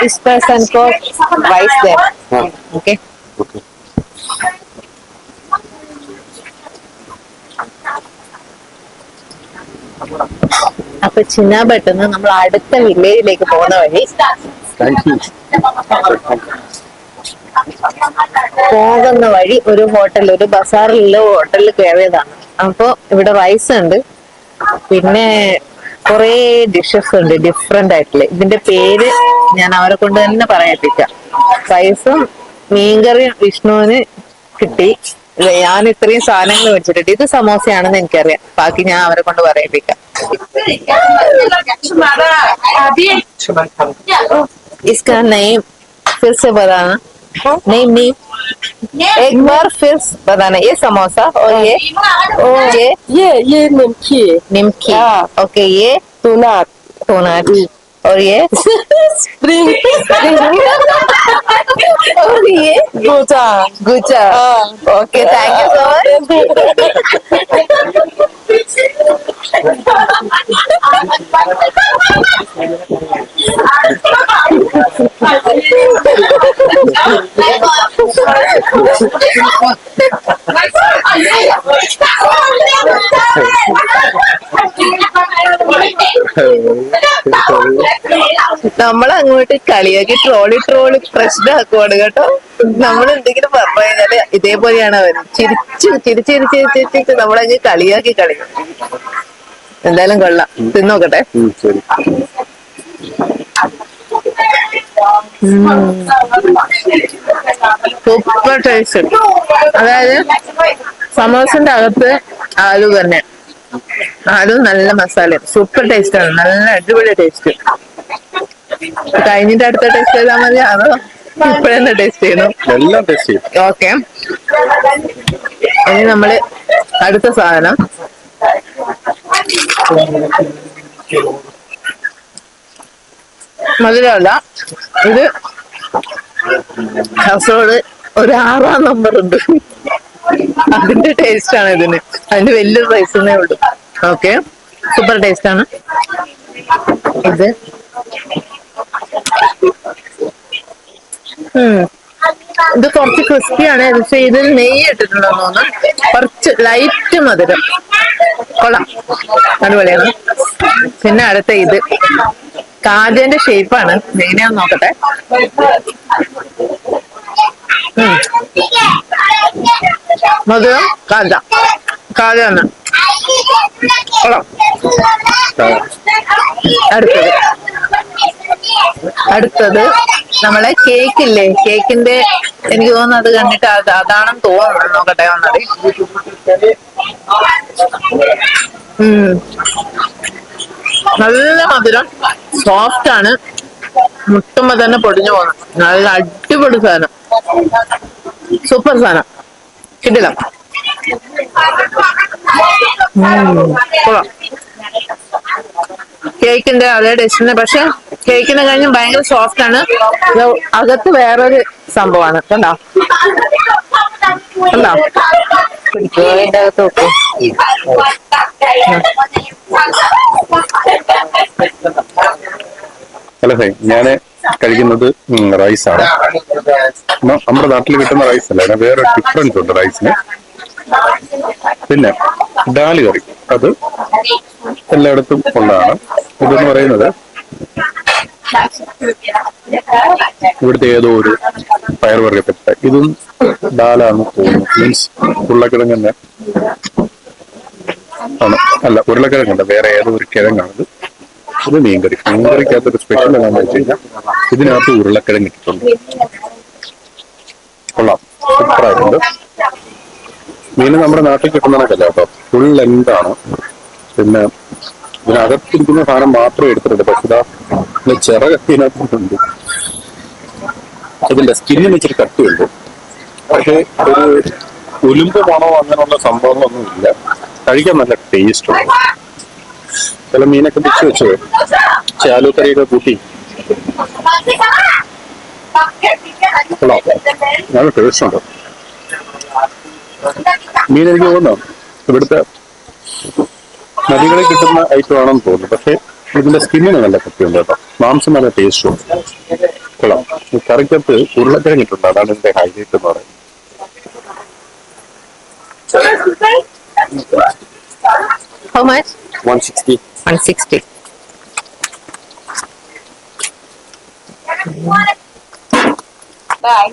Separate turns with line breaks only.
इस पर्सन को राइस दे. ओके. അപ്പൊ ചിന്നാപെട്ടെന്ന് നമ്മൾ അടുത്ത വില്ലേജിലേക്ക് പോകുന്ന വഴി പോകുന്ന വഴി ഒരു ഹോട്ടലിൽ, ഒരു ബസാറിലുള്ള ഹോട്ടലിൽ കയറിയതാണ്. അപ്പൊ ഇവിടെ റൈസ് ഉണ്ട്, പിന്നെ കുറെ ഡിഷസ് ഉണ്ട് ഡിഫറെന്റ് ആയിട്ടുള്ള. ഇതിന്റെ പേര് ഞാൻ അവരെ കൊണ്ട് തന്നെ പറയിപ്പിക്കാം. റൈസും മീൻകറിയും വിഷ്ണുവിന് കിട്ടി. ഞാൻ ഇത്രയും സാധനങ്ങൾ വെച്ചിട്ടുണ്ട്. ഇത് സമോസയാണെന്ന് എനിക്കറിയാം, ബാക്കി ഞാൻ അവരെ കൊണ്ട് പറയിപ്പിക്കാം. इसका नेम फिर से बताना. नेम एक बार फिर बताना. ये समोसा और ये निमकी. ओके. ये टोनाट और ये स्प्रिंग और ये गुचा. ओके, थैंक यू सो നമ്മളങ്ങോട്ട് കളിയാക്കി ട്രോളി പ്രശ്നമാക്കുവാണ് കേട്ടോ. നമ്മൾ എന്തെങ്കിലും പറഞ്ഞു കഴിഞ്ഞാല് ഇതേപോലെയാണ് അവർ ചിരിച്ച് നമ്മളങ്ങ് കളിയാക്കി. എന്തായാലും കൊള്ളാം, തിന്നോക്കട്ടെ. Super taste. അതായത് സമോസന്റെ അകത്ത് ആലു തന്നെ, ആലു നല്ല മസാല, സൂപ്പർ ടേസ്റ്റ് ആണ്, നല്ല അടിപൊളി ടേസ്റ്റ്. കഴിഞ്ഞിട്ട് അടുത്ത ടേസ്റ്റ് ചെയ്താൽ മതി, അതോ ഇപ്പഴെന്നെ ടേസ്റ്റ് ചെയ്യണം? എല്ലാം ടേസ്റ്റ് ചെയ്യും. ഓക്കെ, ഇനി നമ്മള് അടുത്ത സാധനം മധുരമല്ല, ഇത് കാസർഗോഡ് ഒരു 6-ാം നമ്പർ ഉണ്ട്, അതിന്റെ ടേസ്റ്റ് ആണ് ഇതിന്. അതിന്റെ വലിയൊരു റൈസേ ഉള്ളൂ. ഓക്കെ, സൂപ്പർ ടേസ്റ്റ് ആണ് ഇത്. ഇത് കുറച്ച് ക്രിസ്പിയാണ്, പക്ഷെ ഇതിൽ നെയ്യ് ഇട്ടിട്ടുണ്ടെന്ന് തോന്നുന്നു. കുറച്ച് ലൈറ്റ് മധുരം, കൊള്ളാം, അടിപൊളിയാണ്. പിന്നെ അടുത്ത ഇത് കാജന്റെ ഷേപ്പാണ്, എങ്ങനെയാന്ന് നോക്കട്ടെ. മധുരം കാജ തന്നെ, കൊള്ളാം. അടുത്തത് നമ്മളെ കേക്കില്ലേ, കേക്കിന്റെ എനിക്ക് തോന്നുന്നു അത് കണ്ടിട്ട് അതാണെന്ന് തോന്നുന്നു. നോക്കട്ടെ വന്നത്. നല്ല മധുരം, സോഫ്റ്റ് ആണ്, മുട്ടുമ്പോ തന്നെ പൊടിഞ്ഞു പോകണം. നല്ല അടിപൊളി സാധനം, സൂപ്പർ സാധനം, കിടിലം. കൊള്ളാം. കേക്കിന്റെ അതേ ടേസ്റ്റിന്, പക്ഷെ കേക്കിനെ കഴിഞ്ഞും ഭയങ്കര സോഫ്റ്റ് ആണ്. അകത്ത് വേറൊരു സംഭവമാണ്. കണ്ടോ പിടിക്കോ അതിന്റെ അകത്ത് വെക്കും.
ഹലോ ഹൈ, ഞാന് കഴിക്കുന്നത് റൈസാണ്. നമ്മുടെ നാട്ടിൽ കിട്ടുന്ന റൈസ് അല്ല, വേറെ ഡിഫറൻസ് ഉണ്ട് റൈസിന്. പിന്നെ ദാല് കറി, അത് എല്ലായിടത്തും ഉള്ളതാണ്. ഇതെന്ന് പറയുന്നത് ഇവിടുത്തെ ഏതോ ഒരു പയർവർഗത്തിൽപ്പെട്ട, ഇതും ദാലാണ് തോന്നുന്നു. മീൻസ് ഉരുളക്കിഴങ്ങന്നെ ആണ്, അല്ല ഉരുളക്കിഴങ്ങല്ല, വേറെ ഏതോ ഒരു കിഴങ്ങാണിത്. ഇത് മീൻകറി. മീൻകറിക്കകത്തൊരു സ്പെഷ്യൽ എന്താണെന്ന് വെച്ച് കഴിഞ്ഞാൽ ഇതിനകത്ത് ഉരുളക്കിഴങ്ങ് ഇട്ടിട്ടുണ്ട്. കൊള്ളാം, സൂപ്പറായിട്ടുണ്ട്. മീൻ നമ്മുടെ നാട്ടിൽ കിട്ടുന്നതൊക്കെയല്ല കേട്ടോ, ഫുൾ ലെങ്താണ്. പിന്നെ ഇതിനകത്തിരിക്കുന്ന സാധനം മാത്രമേ എടുത്തിട്ടുണ്ട്, പക്ഷെ ഇതാ ചിറകത്തിനകത്തുണ്ട്. ഇതിന്റെ സ്കിന്നിന് ഇച്ചിരി കട്ടിയുണ്ട്, പക്ഷെ ഒരു ഉലുമ്പ് മണോ അങ്ങനെയുള്ള സംഭവങ്ങളൊന്നും ഇല്ല. കഴിക്കാൻ നല്ല ടേസ്റ്റ് ഉണ്ട്. ചില മീനൊക്കെ പിടിച്ചു വെച്ച് ചാലുക്കറിയൊക്കെ കൂട്ടി നല്ല ടേസ്റ്റ് ഉണ്ട്. മീൻ എനിക്ക് തോന്നുന്നു ഇവിടുത്തെ നദികളിൽ കിട്ടുന്ന ഐറ്റം ആണെന്ന് തോന്നുന്നു, പക്ഷെ ഇതിന്റെ സ്കിന്നിന് നല്ല കട്ടിയുണ്ട് കേട്ടോ, മാംസം നല്ല ടേസ്റ്റും ഉണ്ട്. ഈ കറിക്കകത്ത് ഉരുളക്കിഴങ്ങിട്ടുണ്ട്, അതാണ് എന്റെ ഹൈലൈറ്റ് എന്ന് പറയുന്നത്.
How much?
160.
160.
Bye.